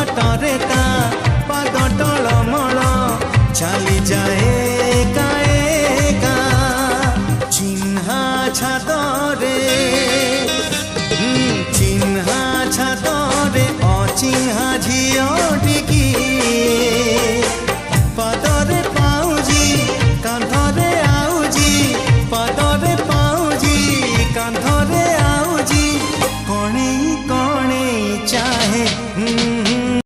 बाटरे ता पाद टलमल चली जाए एका एका चिन्हा छादरे चिन्हा छादरे अचिन्हा झियोटिकी